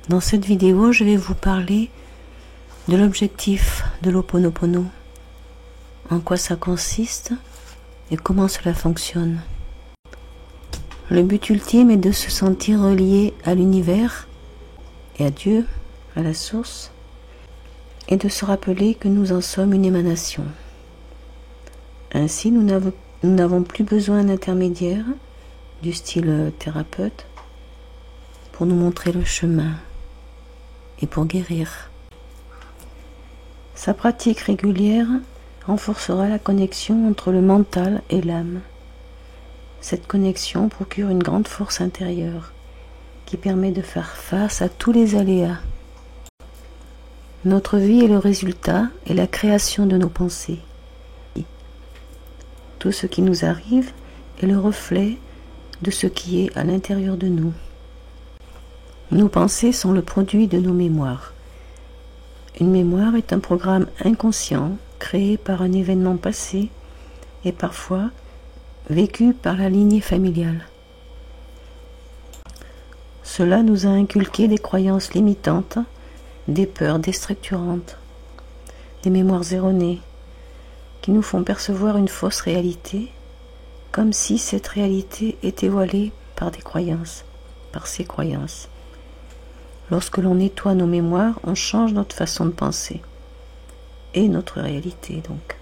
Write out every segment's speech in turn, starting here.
Dans cette vidéo, je vais vous parler de l'objectif de l'Ho'oponopono, en quoi ça consiste et comment cela fonctionne. Le but ultime est de se sentir relié à l'univers et à Dieu, à la source, et de se rappeler que nous en sommes une émanation. Ainsi, nous n'avons plus besoin d'intermédiaires du style thérapeute pour nous montrer le chemin et pour guérir. Sa pratique régulière renforcera la connexion entre le mental et l'âme. Cette connexion procure une grande force intérieure qui permet de faire face à tous les aléas. Notre vie est le résultat et la création de nos pensées. Tout ce qui nous arrive est le reflet de ce qui est à l'intérieur de nous. Nos pensées sont le produit de nos mémoires. Une mémoire est un programme inconscient créé par un événement passé et parfois vécu par la lignée familiale. Cela nous a inculqué des croyances limitantes, des peurs déstructurantes, des mémoires erronées qui nous font percevoir une fausse réalité, comme si cette réalité était voilée par des croyances, par ces croyances. Lorsque l'on nettoie nos mémoires, on change notre façon de penser et notre réalité donc.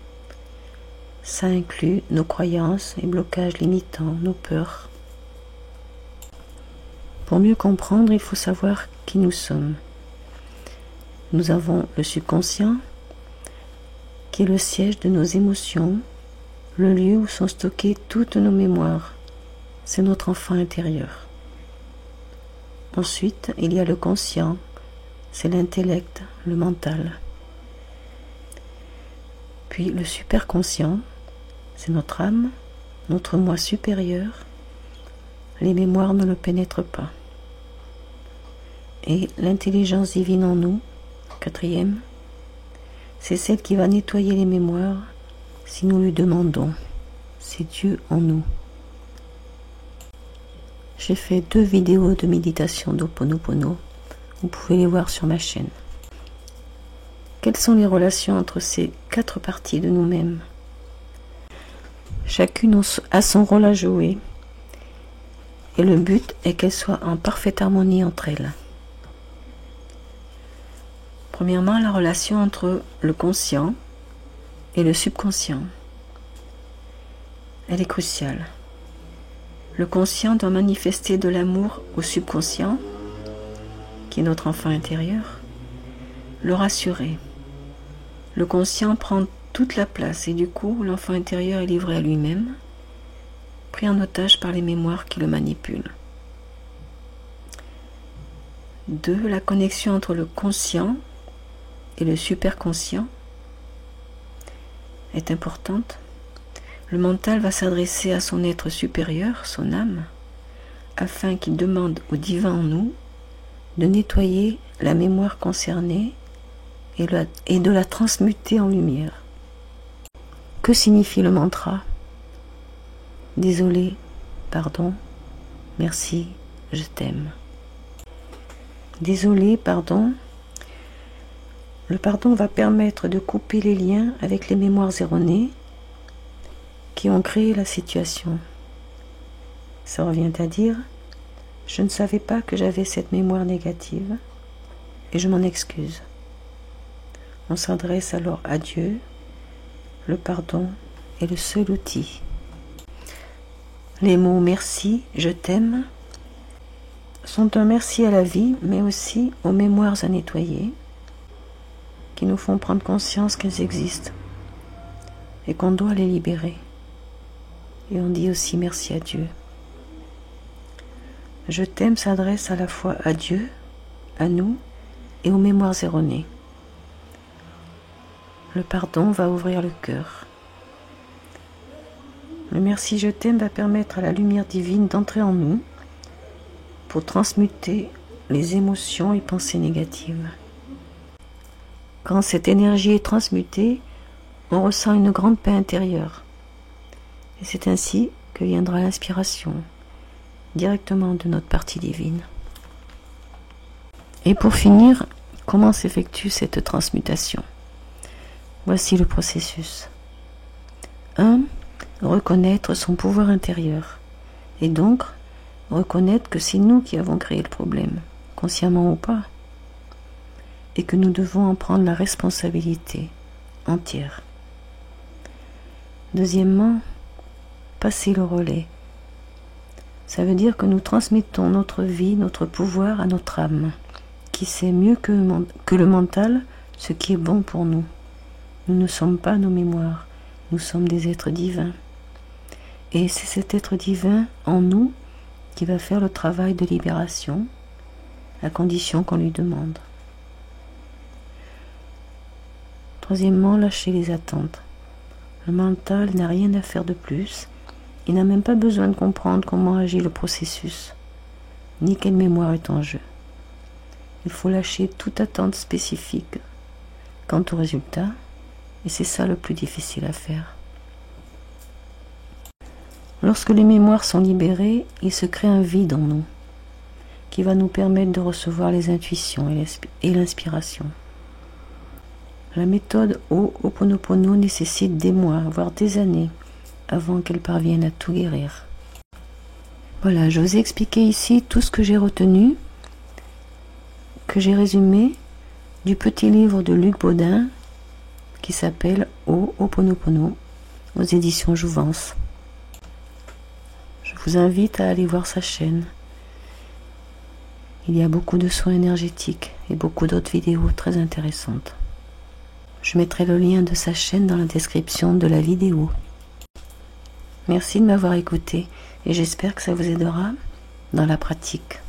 Ça inclut nos croyances et blocages limitants, nos peurs. Pour mieux comprendre, il faut savoir qui nous sommes. Nous avons le subconscient, qui est le siège de nos émotions, le lieu où sont stockées toutes nos mémoires. C'est notre enfant intérieur. Ensuite, il y a le conscient, c'est l'intellect, le mental. Puis le superconscient, c'est notre âme, notre moi supérieur. Les mémoires ne le pénètrent pas. Et l'intelligence divine en nous, quatrième, c'est celle qui va nettoyer les mémoires si nous lui demandons. C'est Dieu en nous. J'ai fait 2 vidéos de méditation d'Ho'oponopono. Vous pouvez les voir sur ma chaîne. Quelles sont les relations entre ces 4 parties de nous-mêmes? Chacune a son rôle à jouer. Et le but est qu'elles soient en parfaite harmonie entre elles. Premièrement, la relation entre le conscient et le subconscient. Elle est cruciale. Le conscient doit manifester de l'amour au subconscient, qui est notre enfant intérieur, le rassurer. Le conscient prend toute la place et du coup, l'enfant intérieur est livré à lui-même, pris en otage par les mémoires qui le manipulent. 2. La connexion entre le conscient et le superconscient est importante. Le mental va s'adresser à son être supérieur, son âme, afin qu'il demande au divin en nous de nettoyer la mémoire concernée et de la transmuter en lumière. Que signifie le mantra? Désolé, pardon, merci, je t'aime. Désolé, pardon. Le pardon va permettre de couper les liens avec les mémoires erronées qui ont créé la situation. Ça revient à dire, je ne savais pas que j'avais cette mémoire négative et je m'en excuse. On s'adresse alors à Dieu. Le pardon est le seul outil. Les mots merci, je t'aime sont un merci à la vie, mais aussi aux mémoires à nettoyer qui nous font prendre conscience qu'elles existent et qu'on doit les libérer. Et on dit aussi merci à Dieu. Je t'aime s'adresse à la fois à Dieu, à nous et aux mémoires erronées. Le pardon va ouvrir le cœur. Le merci je t'aime va permettre à la lumière divine d'entrer en nous pour transmuter les émotions et pensées négatives. Quand cette énergie est transmutée, on ressent une grande paix intérieure. Et c'est ainsi que viendra l'inspiration, directement de notre partie divine. Et pour finir, comment s'effectue cette transmutation? Voici le processus. 1. Reconnaître son pouvoir intérieur. Et donc, reconnaître que c'est nous qui avons créé le problème, consciemment ou pas. Et que nous devons en prendre la responsabilité entière. Deuxièmement, passer le relais. Ça veut dire que nous transmettons notre vie, notre pouvoir à notre âme, qui sait mieux que le mental ce qui est bon pour nous. Nous ne sommes pas nos mémoires, nous sommes des êtres divins. Et c'est cet être divin en nous qui va faire le travail de libération, à condition qu'on lui demande. Troisièmement, lâcher les attentes. Le mental n'a rien à faire de plus. Il n'a même pas besoin de comprendre comment agit le processus, ni quelle mémoire est en jeu. Il faut lâcher toute attente spécifique quant au résultat, et c'est ça le plus difficile à faire. Lorsque les mémoires sont libérées, il se crée un vide en nous, qui va nous permettre de recevoir les intuitions et l'inspiration. La méthode Ho'oponopono nécessite des mois, voire des années, avant qu'elle parvienne à tout guérir. Voilà, je vous ai expliqué ici tout ce que j'ai retenu, que j'ai résumé du petit livre de Luc Baudin qui s'appelle Ho'oponopono aux éditions Jouvence. Je vous invite à aller voir sa chaîne. Il y a beaucoup de soins énergétiques et beaucoup d'autres vidéos très intéressantes. Je mettrai le lien de sa chaîne dans la description de la vidéo. Merci de m'avoir écouté et j'espère que ça vous aidera dans la pratique.